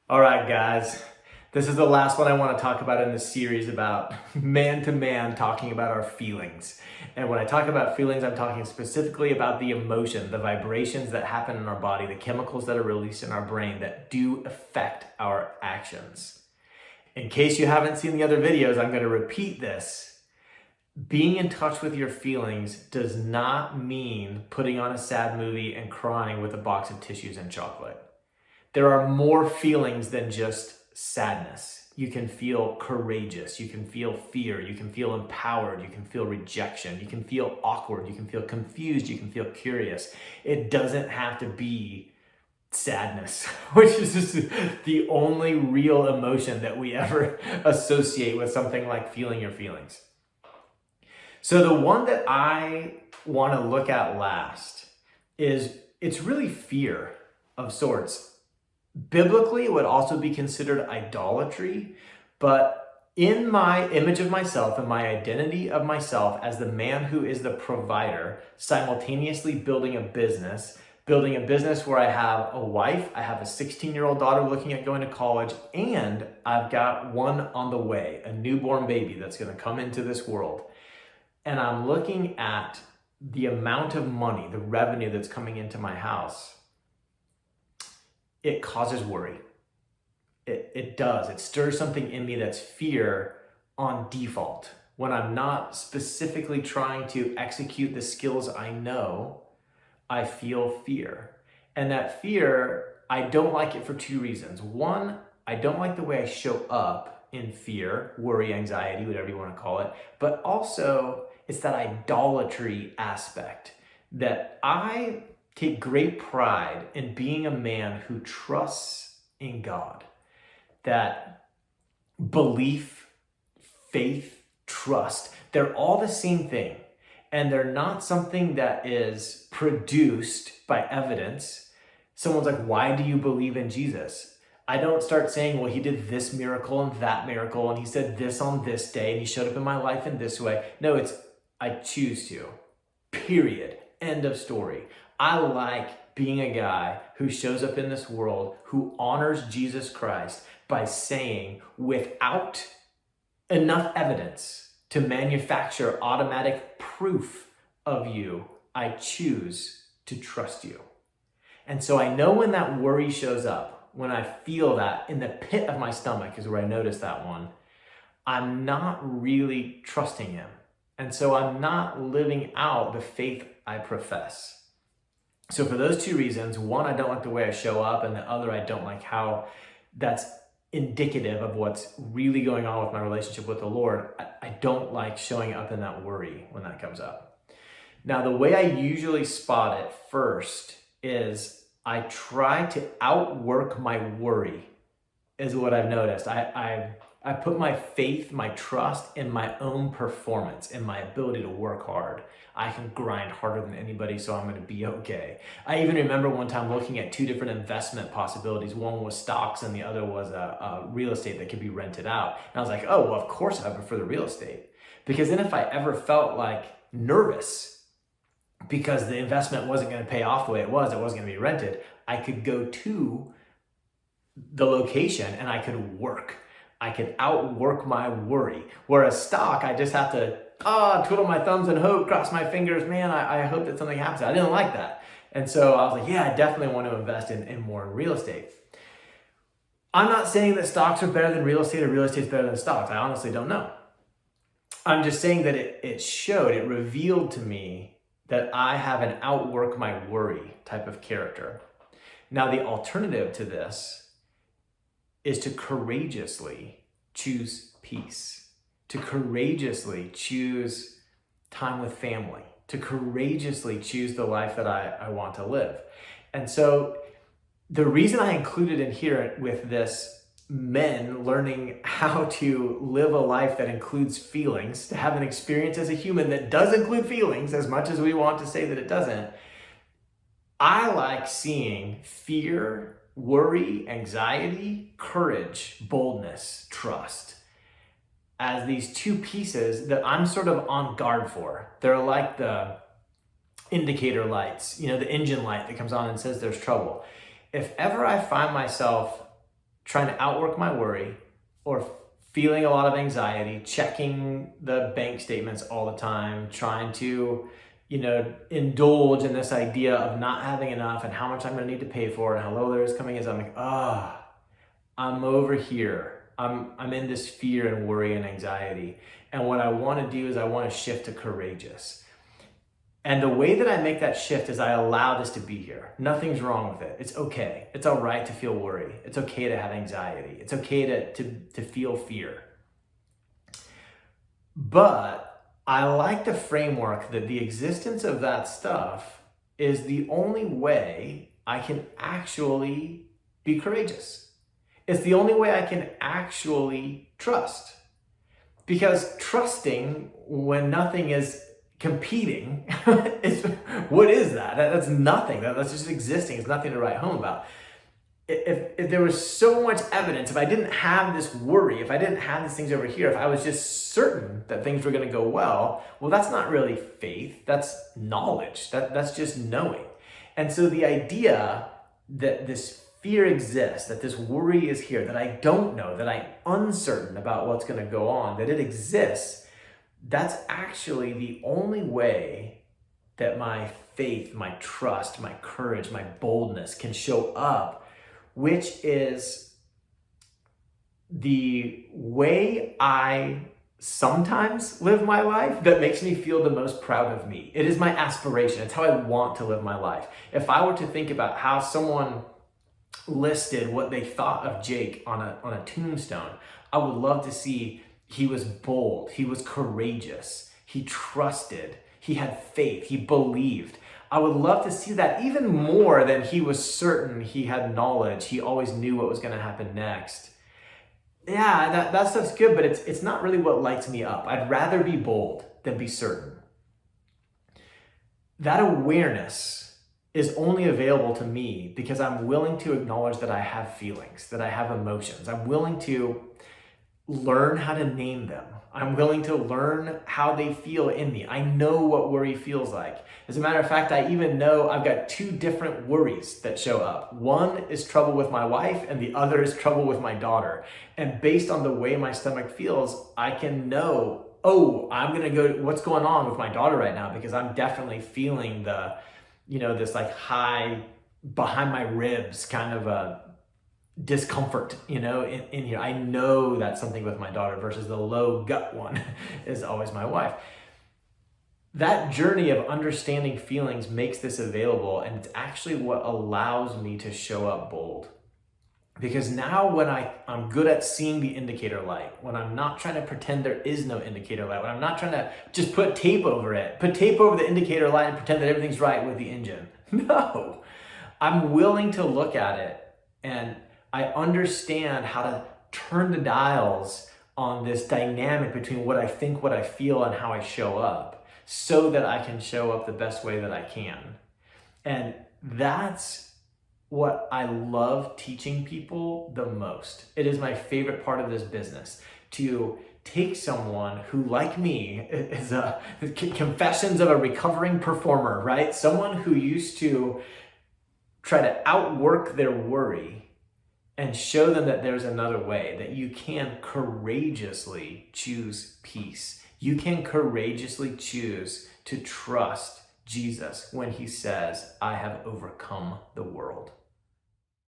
All right, guys, this is the last one I want to talk about in this series about man to man talking about our feelings. And when I talk about feelings, I'm talking specifically about the emotion, the vibrations that happen in our body, the chemicals that are released in our brain that do affect our actions. In case you haven't seen the other videos, I'm going to repeat this. Being in touch with your feelings does not mean putting on a sad movie and crying with a box of tissues and chocolate. There are more feelings than just sadness. You can feel courageous, you can feel fear, you can feel empowered, you can feel rejection, you can feel awkward, you can feel confused, you can feel curious. It doesn't have to be sadness, which is just the only real emotion that we ever associate with something like feeling your feelings. So the one that I want to look at last is it's really fear of sorts. Biblically, it would also be considered idolatry, but in my image of myself and my identity of myself as the man who is the provider, simultaneously building a business where I have a wife, I have a 16-year-old daughter looking at going to college, and I've got one on the way, a newborn baby that's going to come into this world. And I'm looking at the amount of money, the revenue that's coming into my house. It causes worry. It does. It stirs something in me that's fear on default. When I'm not specifically trying to execute the skills I know, I feel fear. And that fear, I don't like it for two reasons. One, I don't like the way I show up in fear, worry, anxiety, whatever you want to call it. But also, it's that idolatry aspect that I take great pride in being a man who trusts in God. That belief, faith, trust, they're all the same thing. And they're not something that is produced by evidence. Someone's like, why do you believe in Jesus? I don't start saying, well, he did this miracle and that miracle, and he said this on this day, and he showed up in my life in this way. No, it's, I choose to. Period. End of story. I like being a guy who shows up in this world, who honors Jesus Christ by saying, without enough evidence to manufacture automatic proof of you, I choose to trust you. And so I know when that worry shows up, when I feel that in the pit of my stomach is where I notice that one, I'm not really trusting him. And so I'm not living out the faith I profess. So for those two reasons, one, I don't like the way I show up, and the other, I don't like how that's indicative of what's really going on with my relationship with the Lord. I don't like showing up in that worry when that comes up. Now, the way I usually spot it first is I try to outwork my worry, is what I've noticed. I put my faith, my trust in my own performance, in my ability to work hard. I can grind harder than anybody, so I'm going to be okay. I even remember one time looking at two different investment possibilities. One was stocks and the other was a real estate that could be rented out. And I was like, oh, well, of course I prefer the real estate. Because then if I ever felt like nervous because the investment wasn't going to pay off the way it wasn't going to be rented, I could go to the location and I could work. I could outwork my worry. Whereas stock, I just have to twiddle my thumbs and hope, cross my fingers. Man, I hope that something happens. I didn't like that. And so I was like, yeah, I definitely want to invest in more in real estate. I'm not saying that stocks are better than real estate or real estate's better than stocks. I honestly don't know. I'm just saying that it revealed to me that I have an outwork my worry type of character. Now, the alternative to this is to courageously choose peace, to courageously choose time with family, to courageously choose the life that I want to live. And so the reason I included in here with this men learning how to live a life that includes feelings, to have an experience as a human that does include feelings as much as we want to say that it doesn't, I like seeing fear, worry, anxiety, courage, boldness, trust as these two pieces that I'm sort of on guard for. They're like the indicator lights, the engine light that comes on and says there's trouble. If ever I find myself trying to outwork my worry, or feeling a lot of anxiety, checking the bank statements all the time, trying to, indulge in this idea of not having enough and how much I'm going to need to pay for and how little there is coming in. I'm like, I'm over here. I'm in this fear and worry and anxiety. And what I want to do is I want to shift to courageous. And the way that I make that shift is I allow this to be here. Nothing's wrong with it. It's okay. It's all right to feel worry. It's okay to have anxiety. It's okay to feel fear. But I like the framework that the existence of that stuff is the only way I can actually be courageous. It's the only way I can actually trust. Because trusting when nothing is competing, what is that? That's nothing. That's just existing. It's nothing to write home about. If there was so much evidence, if I didn't have this worry, if I didn't have these things over here, if I was just certain that things were going to go well, that's not really faith. That's knowledge. That's just knowing. And so the idea that this fear exists, that this worry is here, that I don't know, that I'm uncertain about what's going to go on, that it exists, that's actually the only way that my faith, my trust, my courage, my boldness can show up, which is the way I sometimes live my life that makes me feel the most proud of me. It is my aspiration. It's how I want to live my life. If I were to think about how someone listed what they thought of Jake on a tombstone, I would love to see he was bold, he was courageous, he trusted, he had faith, he believed. I would love to see that even more than he was certain he had knowledge, he always knew what was going to happen next. Yeah, that stuff's good, but it's not really what lights me up. I'd rather be bold than be certain. That awareness is only available to me because I'm willing to acknowledge that I have feelings, that I have emotions. I'm willing to learn how to name them. I'm willing to learn how they feel in me. I know what worry feels like. As a matter of fact, I even know I've got two different worries that show up. One is trouble with my wife and the other is trouble with my daughter. And based on the way my stomach feels, I can know, I'm gonna go, what's going on with my daughter right now? Because I'm definitely feeling the, this like high behind my ribs kind of a discomfort, in here. I know that's something with my daughter versus the low gut one is always my wife. That journey of understanding feelings makes this available, and it's actually what allows me to show up bold. Because now when I'm good at seeing the indicator light, when I'm not trying to pretend there is no indicator light, when I'm not trying to just put tape over the indicator light and pretend that everything's right with the engine. No, I'm willing to look at it and I understand how to turn the dials on this dynamic between what I think, what I feel, and how I show up so that I can show up the best way that I can. And that's what I love teaching people the most. It is my favorite part of this business, to take someone who, like me, is a confessions of a recovering performer, right? Someone who used to try to outwork their worry and show them that there's another way, that you can courageously choose peace. You can courageously choose to trust Jesus when he says, I have overcome the world.